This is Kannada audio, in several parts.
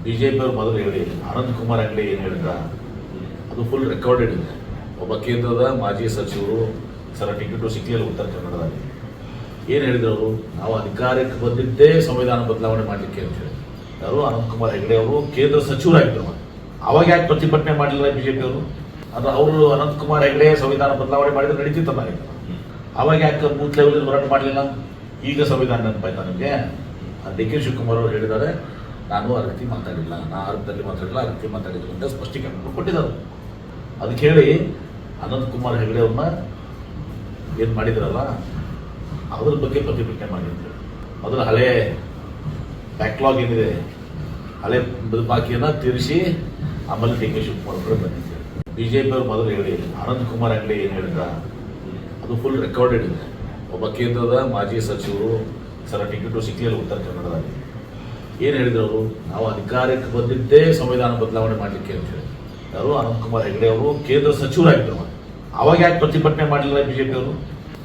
ಬಿಜೆಪಿಯವರು ಮೊದಲು ಹೇಳಿ ಆನಂದ್ ಕುಮಾರ್ ಹೆಗಡೆ ಏನು ಹೇಳಿದ್ರ ಅದು ಫುಲ್ ರೆಕಾರ್ಡೆಡ್ ಇದೆ. ಒಬ್ಬ ಕೇಂದ್ರದ ಮಾಜಿ ಸಚಿವರು ಸರ ಟಿಕೆಟು ಸಿಕ್ಕಲಿಲ್ಲ ಉತ್ತರ ಕನ್ನಡದಲ್ಲಿ. ಏನು ಹೇಳಿದ್ರು ಅವರು, ನಾವು ಅಧಿಕಾರಕ್ಕೆ ಬಂದಿದ್ದೇ ಸಂವಿಧಾನ ಬದಲಾವಣೆ ಮಾಡಲಿಕ್ಕೆ ಅಂತ ಹೇಳಿ. ಯಾರು ಆನಂದ್ ಕುಮಾರ್ ಹೆಗಡೆ ಅವರು ಕೇಂದ್ರ ಸಚಿವರಾಗಿದ್ದರು. ಅವಾಗ ಯಾಕೆ ಪ್ರತಿಭಟನೆ ಮಾಡಲಿಲ್ಲ ಬಿಜೆಪಿಯವರು? ಅಂದ್ರೆ ಅವರು ಅನಂತ್ ಕುಮಾರ್ ಹೆಗಡೆ ಸಂವಿಧಾನ ಬದಲಾವಣೆ ಮಾಡಿದ್ರೆ ನಡೀತಿತ್ತಲ್ಲ. ಅವಾಗ ಯಾಕೆ ಬೂತ್ ಲೆವೆಲ್ ಹೋರಾಟ ಮಾಡಲಿಲ್ಲ? ಈಗ ಸಂವಿಧಾನ ನೆನಪಾಯ್ತಾ ನಿಮಗೆ? ಡಿ ಕೆ ಶಿವಕುಮಾರ್ ಅವರು ಹೇಳಿದ್ದಾರೆ, ನಾನು ಆ ರೀತಿ ಮಾತಾಡಿಲ್ಲ, ನಾ ಅರ್ಥದಲ್ಲಿ ಮಾತಾಡಿಲ್ಲ, ಆ ರೀತಿ ಮಾತಾಡಿದ್ರು ಅಂತ ಸ್ಪಷ್ಟೀಕರಣ ಕೊಟ್ಟಿದ್ದಾರೆ. ಅದಕ್ಕೆ ಹೇಳಿ ಅನಂತ್ ಕುಮಾರ್ ಹೆಗಡೆ ಅವ್ರನ್ನ ಏನು ಮಾಡಿದ್ರಲ್ಲ ಅದ್ರ ಬಗ್ಗೆ ಪ್ರತಿಭಟನೆ ಮಾಡಿದ್ರು. ಮೊದಲು ಹಳೆ ಬ್ಯಾಕ್ಲಾಗ್ ಏನಿದೆ, ಹಳೆ ಬಾಕಿಯನ್ನು ತೀರಿಸಿ ಆಮೇಲೆ ಡಿ ಕೆ ಶಿವಕುಮಾರ್ ಅವರು ಬಂದಿದ್ದಾರೆ. ಬಿಜೆಪಿಯವರು ಮೊದಲು ಹೇಳಿ ಆನಂದ್ ಕುಮಾರ್ ಹೆಗಡೆ ಏನು ಹೇಳಿದ್ರ ಅದು ಫುಲ್ ರೆಕಾರ್ಡೆಡ್ ಇದೆ. ಒಬ್ಬ ಕೇಂದ್ರದ ಮಾಜಿ ಸಚಿವರು ಸರ ಟಿಕೆಟು ಸಿಕ್ಕಲಿಲ್ಲ ಉತ್ತರ ಕನ್ನಡದಲ್ಲಿ. ಏನು ಹೇಳಿದ್ರು ಅವರು, ನಾವು ಅಧಿಕಾರಕ್ಕೆ ಬಂದಿದ್ದೇ ಸಂವಿಧಾನ ಬದಲಾವಣೆ ಮಾಡಲಿಕ್ಕೆ ಅಂತ ಹೇಳಿ. ಯಾರು ಅನಂತ್ ಕುಮಾರ್ ಹೆಗಡೆ ಅವರು ಕೇಂದ್ರ ಸಚಿವರಾಗಿದ್ದರು. ಅವಾಗ ಯಾಕೆ ಪ್ರತಿಭಟನೆ ಮಾಡಲಿಲ್ಲ ಬಿಜೆಪಿಯವರು?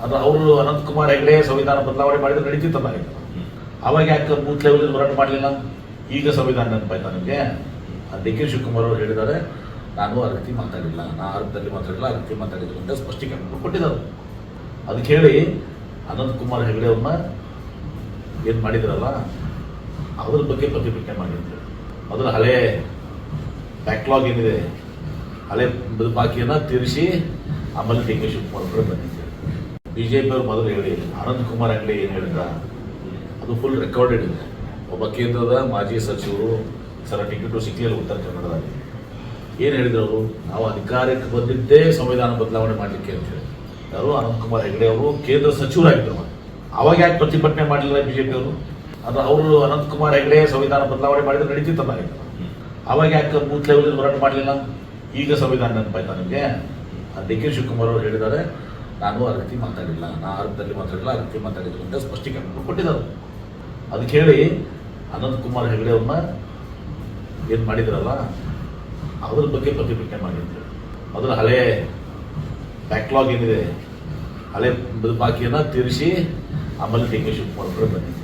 ಅಂದ್ರೆ ಅವರು ಅನಂತ್ ಕುಮಾರ್ ಹೆಗಡೆ ಸಂವಿಧಾನ ಬದಲಾವಣೆ ಮಾಡಿದ್ರೆ ನಡೀತಿತ್ತಲ್ಲ. ಅವಾಗ ಯಾಕೆ ಬೂತ್ ಲೆವೆಲ್ ಹೋರಾಟ ಮಾಡಲಿಲ್ಲ? ಈಗ ಸಂವಿಧಾನ ನೆನಪಾಯ್ತಾ ನಿಮಗೆ? ಡಿ ಕೆ ಶಿವಕುಮಾರ್ ಅವರು ಹೇಳಿದ್ದಾರೆ, ನಾನು ಆ ರೀತಿ ಮಾತಾಡಿಲ್ಲ, ನಾ ಅರ್ಥದಲ್ಲಿ ಮಾತಾಡಿಲ್ಲ, ಆ ರೀತಿ ಮಾತಾಡಿದ್ರು ಅಂತ ಸ್ಪಷ್ಟೀಕರಣ ಕೊಟ್ಟಿದ್ದಾರೆ. ಅದಕ್ಕೆ ಹೇಳಿ ಅನಂತ್ ಕುಮಾರ್ ಹೆಗಡೆ ಅವ್ರನ್ನ ಏನು ಮಾಡಿದ್ರಲ್ಲ ಅದ್ರ ಬಗ್ಗೆ ಪ್ರತಿಭಟನೆ ಮಾಡಿದ್ರು. ಮೊದಲು ಹಳೆ ಬ್ಯಾಕ್ಲಾಗ್ ಏನಿದೆ, ಹಳೆ ಬಾಕಿಯನ್ನು ತೀರಿಸಿ ಆಮೇಲೆ ಡಿ ಕೆ ಶಿವಕುಮಾರ್ ಅವರು ಬಂದಿದ್ದಾರೆ. ಬಿಜೆಪಿಯವರು ಮೊದಲು ಹೇಳಿ ಆನಂದ್ ಕುಮಾರ್ ಹೆಗಡೆ ಏನು ಹೇಳಿದ್ರ ಅದು ಫುಲ್ ರೆಕಾರ್ಡೆಡ್ ಇದೆ. ಒಬ್ಬ ಕೇಂದ್ರದ ಮಾಜಿ ಸಚಿವರು ಸರ ಟಿಕೆಟು ಸಿಕ್ಕಲಿಲ್ಲ ಉತ್ತರ ಕನ್ನಡದಲ್ಲಿ. ಏನು ಹೇಳಿದ್ರು ಅವರು, ನಾವು ಅಧಿಕಾರಕ್ಕೆ ಬಂದಿದ್ದೇ ಸಂವಿಧಾನ ಬದಲಾವಣೆ ಮಾಡಲಿಕ್ಕೆ ಅಂತ ಹೇಳಿ. ಯಾರು ಅನಂತ್ ಕುಮಾರ್ ಹೆಗಡೆ ಅವರು ಕೇಂದ್ರ ಸಚಿವರಾಗಿದ್ದರು. ಅವಾಗ ಯಾಕೆ ಪ್ರತಿಭಟನೆ ಮಾಡಲಿಲ್ಲ ಬಿಜೆಪಿಯವರು? ಅಂದ್ರೆ ಅವರು ಅನಂತ್ ಕುಮಾರ್ ಹೆಗಡೆ ಸಂವಿಧಾನ ಬದಲಾವಣೆ ಮಾಡಿದ್ರೆ ನಡೀತಿತ್ತಲ್ಲ. ಅವಾಗ ಯಾಕೆ ಬೂತ್ ಲೆವೆಲ್ ಹೋರಾಟ ಮಾಡಲಿಲ್ಲ? ಈಗ ಸಂವಿಧಾನ ನೆನಪಾಯ್ತಾ ನಿಮಗೆ? ಡಿ ಕೆ ಶಿವಕುಮಾರ್ ಅವರು ಹೇಳಿದ್ದಾರೆ, ನಾನು ಆ ರೀತಿ ಮಾತಾಡಿಲ್ಲ, ನಾ ಅರ್ಥದಲ್ಲಿ ಮಾತಾಡಿಲ್ಲ, ಆ ರೀತಿ ಮಾತಾಡಿದ್ರು ಅಂತ ಸ್ಪಷ್ಟೀಕರಣ ಕೊಟ್ಟಿದ್ದಾರೆ. ಅದಕ್ಕೆ ಹೇಳಿ ಅನಂತ್ ಕುಮಾರ್ ಹೆಗಡೆ ಅವ್ರನ್ನ ಏನು ಮಾಡಿದ್ರಲ್ಲ ಅದ್ರ ಬಗ್ಗೆ ಪ್ರತಿಭಟನೆ ಮಾಡಿದ್ರು. ಮೊದಲು ಹಳೆ ಬ್ಯಾಕ್ಲಾಗ್ ಏನಿದೆ, ಹಳೆ ಬಾಕಿಯನ್ನು ತೀರಿಸಿ ಆಮೇಲೆ ಡಿ ಕೆ ಶಿವಕುಮಾರ್ ಅವರು ಬಂದಿದ್ದಾರೆ.